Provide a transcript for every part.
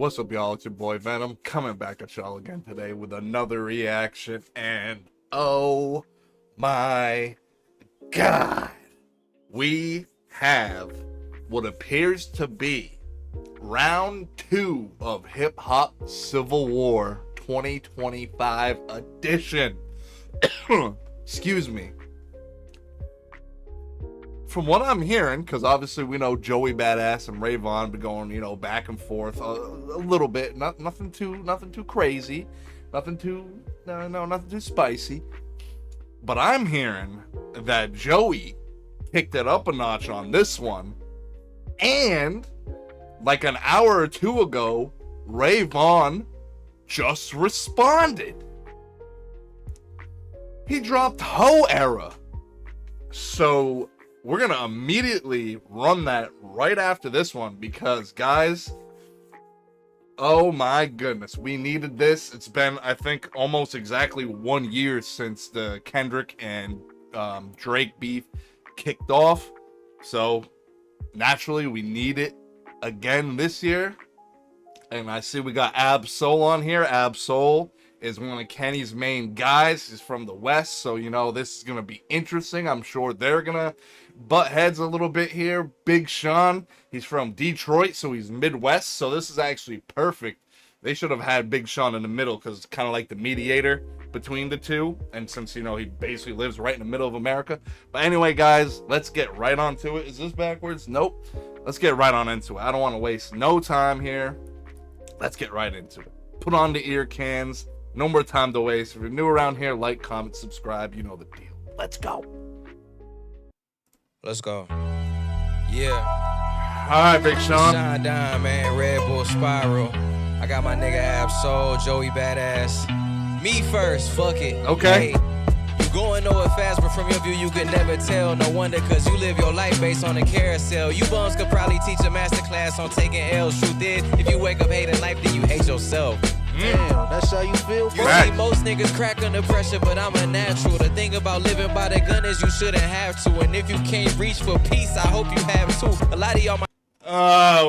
What's up, y'all? It's your boy Venom coming back at y'all again today with another reaction. And oh my god, we have what appears to be round 2 of Hip Hop Civil War 2025 edition. Excuse me. From what I'm hearing, because obviously we know Joey Badass and Ray Vaughn be going, you know, back and forth a little bit. Nothing too crazy, nothing too spicy. But I'm hearing that Joey kicked it up a notch on this one, and like an hour or two ago, Ray Vaughn just responded. He dropped Ho Era. So we're going to immediately run that right after this one because, guys, oh my goodness, we needed this. It's been, I think, almost exactly 1 year since the Kendrick and Drake beef kicked off. So, naturally, we need it again this year. And I see we got Ab Soul on here. Ab Soul is one of Kenny's main guys. He's from the West, so you know this is gonna be interesting. I'm sure they're gonna butt heads a little bit here. Big Sean, he's from Detroit, so he's Midwest, so this is actually perfect. They should have had Big Sean in the middle because it's kind of like the mediator between the two, and since, you know, he basically lives right in the middle of America. But anyway, guys, let's get right on to it. Is this backwards? Nope. Let's get right on into it. I don't want to waste no time here. Let's get right into it. Put on the ear cans. No more time to waste. If you're new around here, like, comment, subscribe. You know the deal. Let's go. Let's go. Yeah. All right, Big Sean. Shine down, man. Red Bull Spiral. I got my nigga Ab Soul, Joey Badass. Me first. Fuck it. Okay. Hey. You going nowhere fast, but from your view, you could never tell. No wonder, cause you live your life based on a carousel. You bums could probably teach a masterclass on taking L's. Truth is, if you wake up hating life, then you hate yourself. Damn, that's how you feel? You see most niggas crack under pressure, but I'm a natural. The thing about living by the gun is you shouldn't have to. And if you can't reach for peace, I hope you have too. A lot of y'all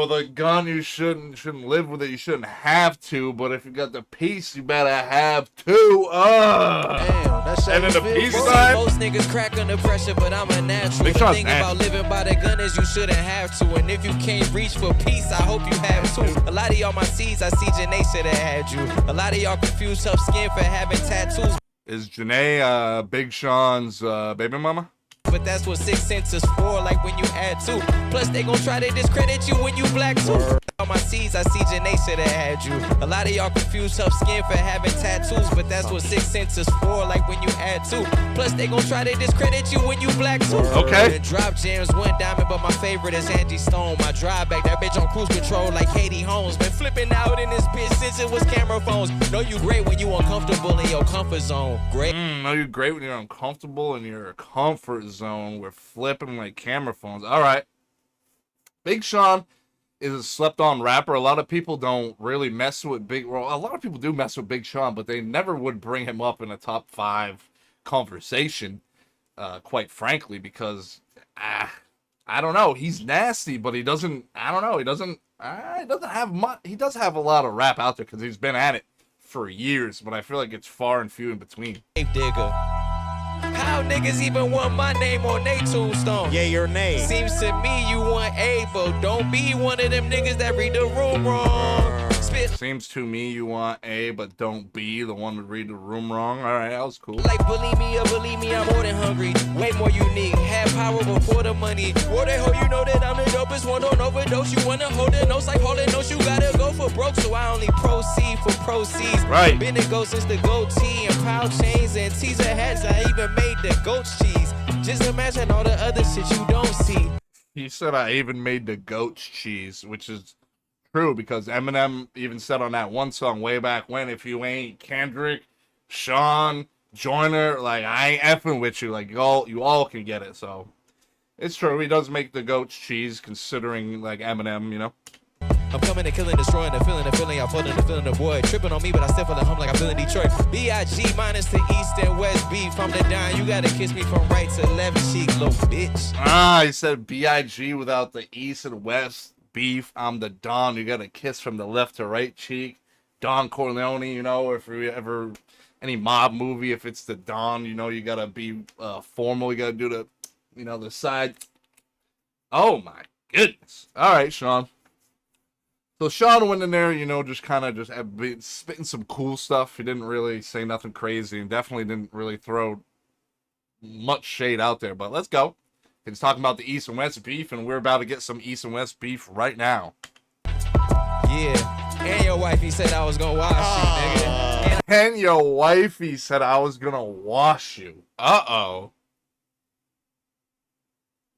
with a gun, you shouldn't live with it. You shouldn't have to, but if you got the peace, you better have to. Damn, that's how and then you the feel, peace bro? sign. Most niggas crack under pressure, but I'm a natural. Big The Sean's thing nasty. about living by the gun is you shouldn't have to. And if you can't reach for peace, I hope you have too. A lot of y'all my seeds, I see Janae should have had you. A lot of y'all confused tough skin for having tattoos. Is Janae Big Sean's baby mama? But that's what 6 cents is for, like when you add 2. Plus they gon' try to discredit you when you black too. On my seeds, I see Janae should have had you. A lot of y'all confused tough skin for having tattoos, but that's what 6 cents is for, like when you add 2. Plus they gon' try to discredit you when you black too. Okay. And drop jams, 1 diamond, but my favorite is Angie Stone. My drive back, that bitch on cruise control like Katie Holmes. Been flipping out in this bitch since it was camera phones. Know you great when you uncomfortable in your comfort zone. Great. Know you great when you're uncomfortable in your comfort zone. We're flipping like camera phones. All right. Big Sean is a slept-on rapper. A lot of people don't really mess with a lot of people do mess with Big Sean, but they never would bring him up in a top 5 conversation, quite frankly, because I don't know. He's nasty, but he doesn't. I don't know. He doesn't have much. He does have a lot of rap out there because he's been at it for years, but I feel like it's far and few in between. Digger. How niggas even want my name on they tombstone? Yeah, your name. Seems to me you want A, but don't be one of them niggas that read the room wrong. Spit Seems to me you want A, but don't be the one to read the room wrong. All right, that was cool. like believe me or believe me, I'm more than hungry. Way more unique. Have power before the money. What the hell you know that I'm the dopest one? Don't overdose. You wanna hold the notes like holding notes. You gotta go for broke, so I only proceed for proceeds. Right. Been to go since the goatee and pound chains and teaser hats. I even made the goat's cheese. Just imagine all the other shit you don't see. He said I even made the goat's cheese, which is true because Eminem even said on that one song way back when, if you ain't Kendrick, Sean, Joyner, like I ain't effing with you. Like you all can get it. So it's true. He does make the goat's cheese, considering like Eminem, you know. I'm coming and killing, destroying the feeling, I'm floating the feeling, the boy tripping on me, but I still feel the hum like I'm feeling Detroit. B.I.G. minus the east and west beef. I'm the dime, you gotta kiss me from right to left cheek, little bitch. He said B.I.G. without the east and west beef. I'm the Don. You got a kiss from the left to right cheek. Don Corleone, you know, if we ever any mob movie, if it's the Don, you know, you gotta be formal. You gotta do the, you know, the side. Oh my goodness! All right, Sean. So Sean went in there, you know, just kind of just spitting some cool stuff. He didn't really say nothing crazy, and definitely didn't really throw much shade out there. But let's go. He's talking about the East and West beef, and we're about to get some East and West beef right now. Yeah, and your wife, he said I was gonna wash you, nigga. And your wifey said I was gonna wash you. Uh-oh.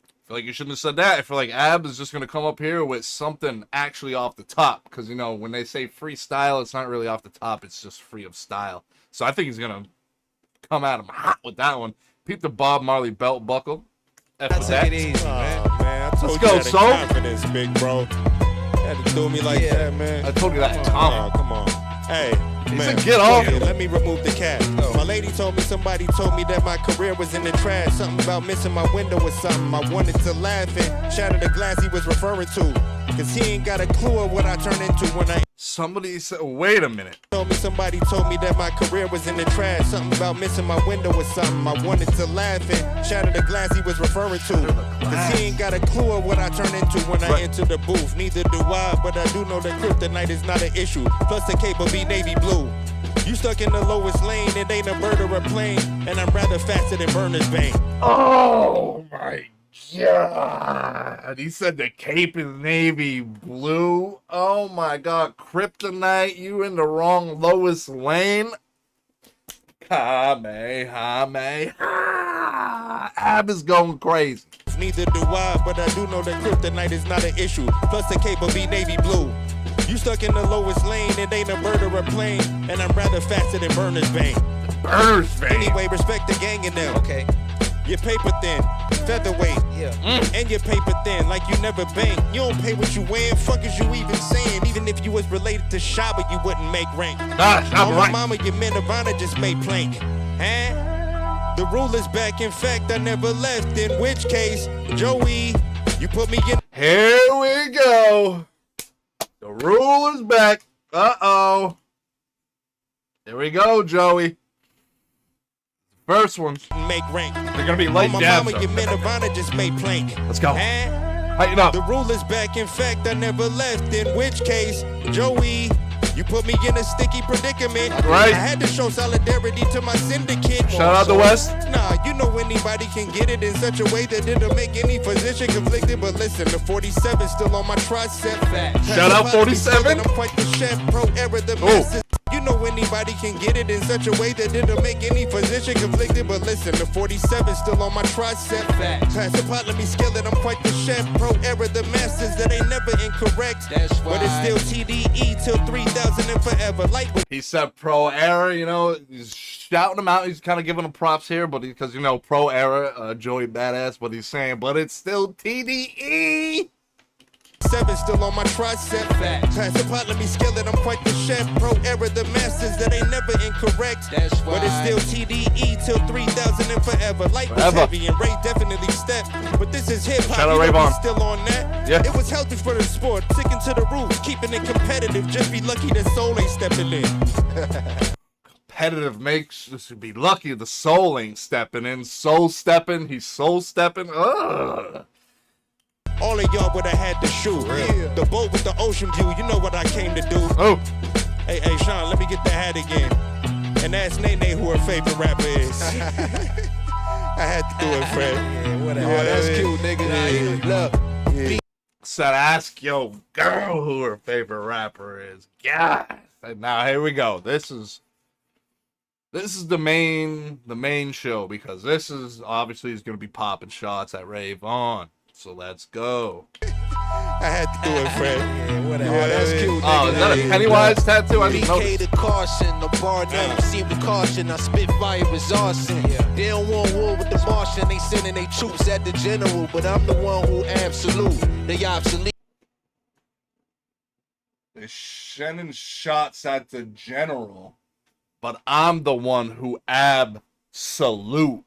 I feel like you shouldn't have said that. I feel like Ab is just gonna come up here with something actually off the top. Because, you know, when they say freestyle, it's not really off the top. It's just free of style. So I think he's gonna come at him hot with that one. Peep the Bob Marley belt buckle. That's take it easy, man. Man, I told Let's you go, that in Soul. confidence, big bro. Had to do me like that, man. I told you that. Come on. Hey, man. said, "Get off." Let me remove the cap. My lady told me somebody told me that my career was in the trash. Something about missing my window or something. I wanted to laugh and shatter the glass he was referring to. Cause he ain't got a clue of what I turn into when I... Somebody said, wait a minute. Somebody told me that my career was in the trash. Something about missing my window or something. I wanted to laugh and shatter the glass he was referring to. Cause he ain't got a clue of what I turn into when I enter the booth. Neither do I, but I do know that kryptonite is not an issue. Plus the cape will be navy blue. You stuck in the lowest lane, it ain't a bird or a plane. And I'm rather faster than Burner's Bane. Oh my God. He said the cape is navy blue. Oh my God. Kryptonite, you in the wrong lowest lane. Kamehameha. Ab is going crazy. Neither do I, but I do know that kryptonite is not an issue. Plus the cape will be navy blue. You stuck in the lowest lane, it ain't a bird or a plane. And I'm rather faster than Burner's Bane. Burner's Bane. Anyway, respect the gang in them. Okay. You're paper thin, featherweight, and you're paper thin like you never bang. You don't pay what you wearing, fuck is you even saying? Even if you was related to Shabba, you wouldn't make rank. Shabba, my mama, your men of honor just made plank. Huh? The rule is back, in fact, I never left. In which case, Joey, you put me in. Here we go. The rule is back. Uh-oh. Here we go, Joey. First one. Make rank. They're gonna be light my jabs. mama, your men of honor just made plank. Let's go. Tighten up. The rule is back, in fact, I never left. In which case, Joey, you put me in a sticky predicament. Right. I had to show solidarity to my syndicate. Shout out to West. Nah, you know anybody can get it in such a way that it'll make any physician conflicted. But listen, the 47 still on my tricep. Shout out 47. I'm quite the chef, pro era, the master. You know anybody can get it in such a way that it'll make any physician conflicted. But listen, the 47 still on my tricep. Pass the pot, let me scale it. I'm quite the chef, pro era, the masters that ain't never incorrect. That's But it's still TDE till 3000 and forever. Lightweight. He said pro era, you know, he's shouting him out. He's kind of giving him props here, but because, you know, pro era, Joey Badass, what he's saying, but it's still TDE. 7 still on my tricep. Pass the pot, let me scale it. I'm quite the chef, pro era, the masters that ain't never incorrect. That's But it's still TDE till 3000 and forever. Light was heavy and Ray definitely stepped. But this is hip hop. Shout out You Ray know we Vaughn. still on that. Yeah. It was healthy for the sport, sticking to the rules, keeping it competitive. Just be lucky that Soul ain't stepping in. Competitive makes us be lucky the soul ain't stepping in. Soul stepping, he's soul stepping. Ugh. All of y'all would have had to shoot. The boat with the ocean view, you know what I came to do. Oh. Hey, Sean, let me get the hat again. And ask Nene who her favorite rapper is. I had to do it, Fred. Yeah, whatever. Yeah, That's yeah. cute, nigga. Look. Said ask your girl who her favorite rapper is. God. And now here we go. This is the main show, because this is obviously is gonna be popping shots at Ray Vaughn. So let's go. I had to do it, Fred. Yeah, whatever. Yeah, That's yeah. cute, nigga. Oh, is that a Pennywise tattoo? I didn't know. BK the caution, the bar never seem to caution. I spit fire with arson. They don't want war with the Martian. They sending their troops at the general, but I'm the one who absolute. They obsolete. They're sending shots at the general, but I'm the one who absolute.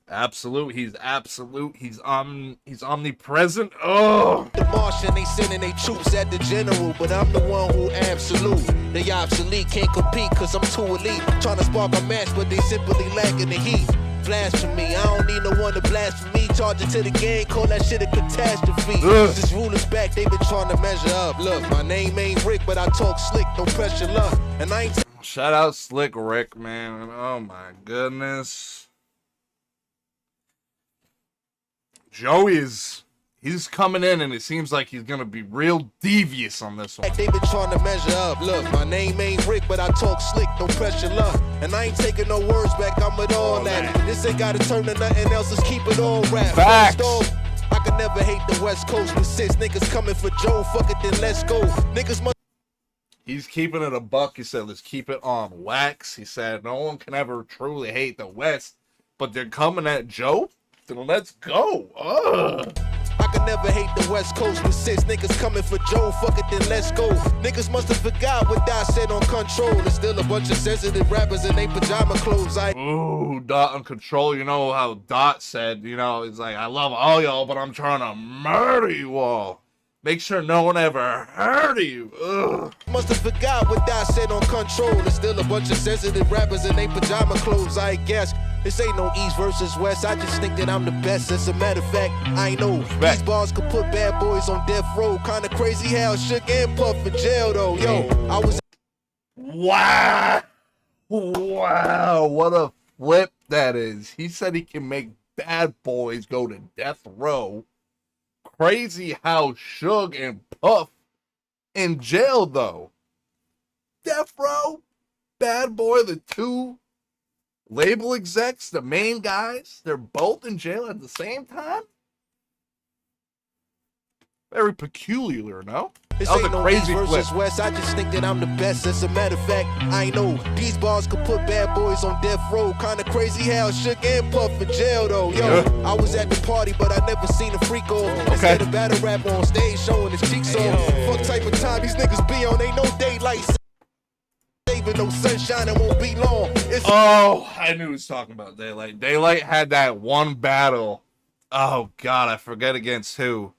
Absolute. He's absolute. He's omnipresent. Oh. The Martian, they sending they troops at the general, but I'm the one who absolute. They obsolete, can't compete cause I'm too elite. Trying to spark a match, but they simply lacking the heat. Blasphemy, I don't need no one to blaspheme. Charge it to the game, call that shit a catastrophe. This ruler's back, they been trying to measure up. Look, my name ain't Rick, but I talk slick, no pressure, luck. And I ain't Shout out Slick Rick, man. Oh my goodness. He's coming in and it seems like he's gonna be real devious on this one. They been trying to measure up. Look, my name ain't Rick, but I talk slick, no pressure, luck. And I ain't taking no words back, I'm with all that. But this ain't gotta turn to nothing else, let's keep it all rap. Facts. First off, I can never hate the West Coast, but since niggas coming for Joe, fuck it, then let's go. Niggas must. He's keeping it a buck. He said, let's keep it on wax. He said, no one can ever truly hate the West, but they're coming at Joe? Then let's go. Ugh. I can never hate the West Coast, but since niggas coming for Joe, fuck it, then let's go. Niggas must have forgot what Dot said on Control. There's still a bunch of sensitive rappers in they pajama clothes. Ooh, Dot on Control. You know how Dot said, you know, it's like, I love all y'all, but I'm trying to murder you all. Make sure no one ever heard of you. Ugh. Must have forgot what Dot said on Control. There's still a bunch of sensitive rappers in they pajama clothes, I guess. This ain't no East versus West, I just think that I'm the best. As a matter of fact, I know these bars could put bad boys on death row. Kinda crazy how Shook and Puff in jail though. Yo, I was. Wow. Wow, what a flip that is. He said he can make bad boys go to death row. Crazy how Suge and Puff in jail though. Death row, Bad Boy, the two label execs, the main guys, they're both in jail at the same time? Very peculiar, no? This That was ain't a no crazy East versus flip. West, I just think that I'm the best. As a matter of fact, I know these bars could put bad boys on death row. Kinda crazy how Shook and Puff in jail though. Yo, I was at the party, but I never seen a freak off. Instead of battle rap on stage showing his cheeks off. Fuck type of time these niggas be on, ain't no daylight saving, no sunshine, it won't be long. Oh, I knew he was talking about Daylight. Daylight had that one battle. Oh, God, I forget against who.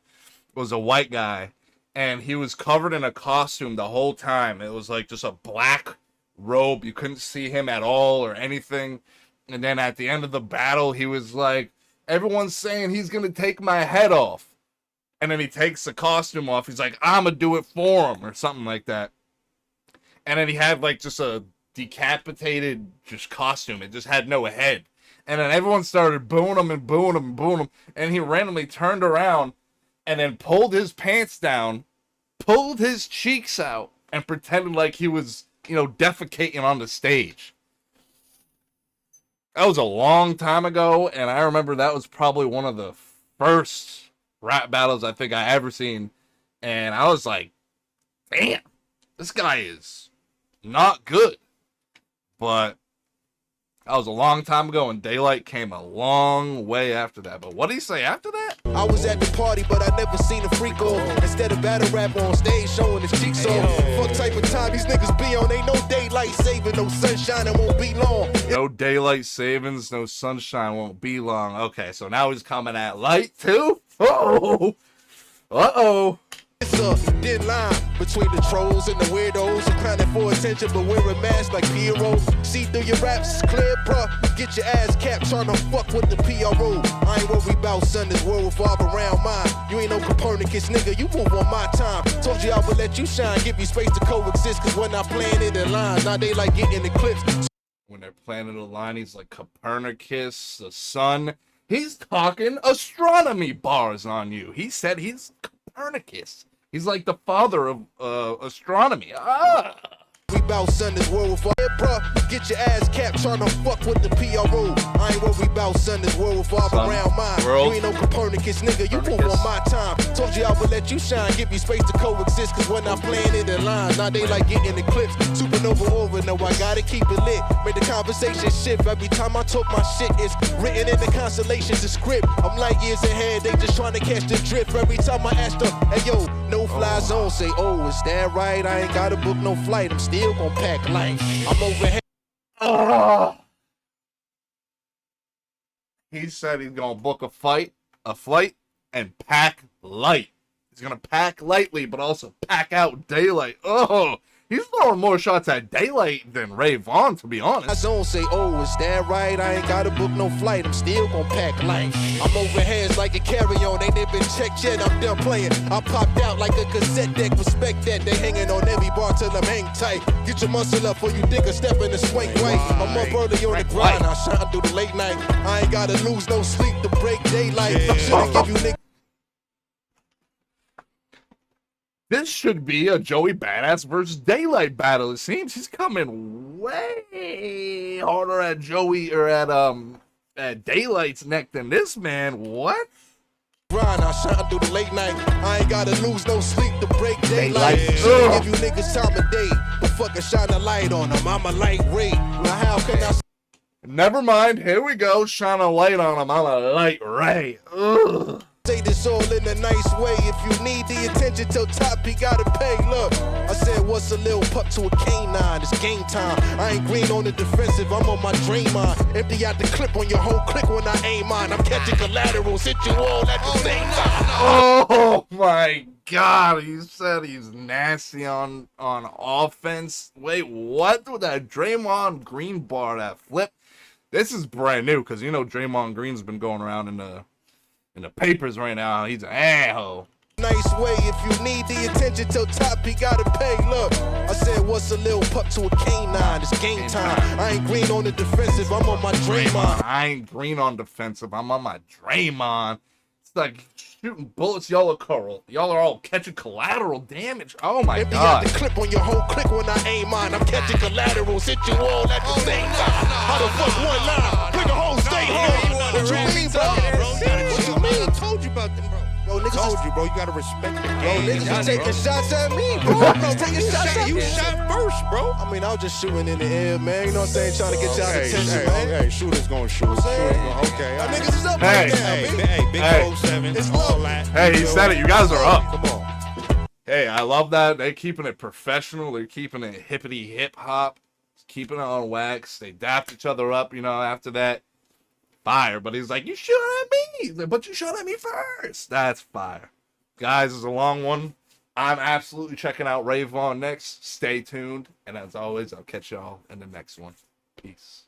It was a white guy. And he was covered in a costume the whole time. It was like just a black robe. You couldn't see him at all or anything. And then at the end of the battle, he was like, everyone's saying he's going to take my head off. And then he takes the costume off. He's like, I'm going to do it for him or something like that. And then he had like just a decapitated just costume. It just had no head. And then everyone started booing him and booing him and booing him. And he randomly turned around and then pulled his pants down, pulled his cheeks out, and pretended like he was, you know, defecating on the stage. That was a long time ago, and I remember that was probably one of the first rap battles I think I ever seen. And I was like, damn, this guy is not good. But that was a long time ago, and Daylight came a long way after that. But what did he say after that? I was at the party, but I never seen a freak off. Instead of battle rap on stage showing his cheeks off. Fuck type of time these niggas be on, ain't no daylight saving, no sunshine, it won't be long. No daylight savings, no sunshine, won't be long. Okay, so now he's coming at light too? Uh-oh. Uh-oh. It's a thin line between the trolls and the weirdos who clowning for attention but wearing masks like Piero. See through your raps, it's clear, bruh. Get your ass capped trying to fuck with the PRO. I ain't worried about son, this world revolve around mine. You ain't no Copernicus, nigga, you move on my time. Told you I would let you shine, give you space to coexist, cause when I playing it in lines, now they like getting eclipsed. When they're planning a line, he's like Copernicus, the sun. He's talking astronomy bars on you. He said he's Copernicus. He's like the father of astronomy. Ah! We bout son, this world revolve, bruh. Get your ass capped trying to fuck with the PRO. I ain't worried about son, this world revolve around mine. You ain't no Copernicus, nigga, you move on my time. Told you I would let you shine, give you space to coexist, cause when I'm playing it in lines, now they like getting eclipsed. Supernova over, no, I gotta keep it lit. Make the conversation shift every time I talk my shit. It's written in the constellations, the script. I'm light years ahead, they just trying to catch the drift. Every time I ask them, hey yo, no fly zone, say, oh, is that right? I ain't gotta book no flight, I'm still gonna pack light. I'm overhead. He said he's gonna book a flight, and pack light. He's gonna pack lightly, but also pack out daylight. Oh, he's throwing more shots at daylight than Ray Vaughn, to be honest. I don't say, oh, is that right? I ain't gotta book no flight. I'm still gonna pack light. I'm over heads like a carry-on. Ain't even checked yet. I'm done playing. I popped out like a cassette deck. Respect that. They hanging on every bar till I'm hang tight. Get your muscle up before you think of stepping the swing right. I'm up early on the grind. I shine through the late night. I ain't gotta lose no sleep to break daylight. Should've give you niggas. This should be a Joey Badass versus Daylight battle. It seems he's coming way harder at Joey or at Daylight's neck than this man. What? Grind, I shine through the late night. I ain't gotta lose no sleep to break daylight. Should've give you niggas time of day, but fucking shine a light on them. I'm a light ray. Now how can I? Never mind. Here we go. Shine a light on him. I'm a light ray. Ugh. Say this all in a nice way. If you need the attention till top, you gotta pay. Look, I said, what's a little pup to a canine? It's game time. I ain't green on the defensive. I'm on my dream on. Empty out the clip on your whole click when I aim on. I'm catching collaterals. Hit you all at the same time. Oh my God! He said he's nasty on offense. Wait, what? With that Draymond Green bar, that flip? This is brand new because you know Draymond Green's been going around in the papers right now. He's an a-hole. Nice way. If you need the attention till top, you gotta pay. Look, I said, what's a little pup to a canine? It's game time. I ain't green on the defensive. I'm on my Draymond. I ain't green on defensive. I'm on my Draymond. It's like shooting bullets. Y'all are all catching collateral damage. Oh my God. The clip on your whole click when I aim on. I'm catching collaterals. Hit you all at the same time. How the fuck one line? Bring a whole stay here. What you mean, bro? What you mean? I told you about them, bro. Yo, niggas told you, bro. You gotta respect the Bro, game. niggas is taking shots at me, bro. Niggas taking shots at me. You shot first, bro. I mean, I was just shooting in the air, man. You know what I'm saying? Trying to get y'all attention, man. Okay, shooters gonna shoot. Okay. Y'all niggas is up Hey, right now, man. Hey, big 07. It's all love. that. Hey, he said it. You guys are up. Come on. Hey, I love that. They're keeping it professional. They're keeping it hippity hip hop. Keeping it on wax. They dapped each other up, you know, after that. Fire. But he's like, you shot at me. He's like, but you shot at me first. That's fire. Guys, it's a long one. I'm absolutely checking out Ray Vaughn next. Stay tuned. And as always, I'll catch y'all in the next one. Peace.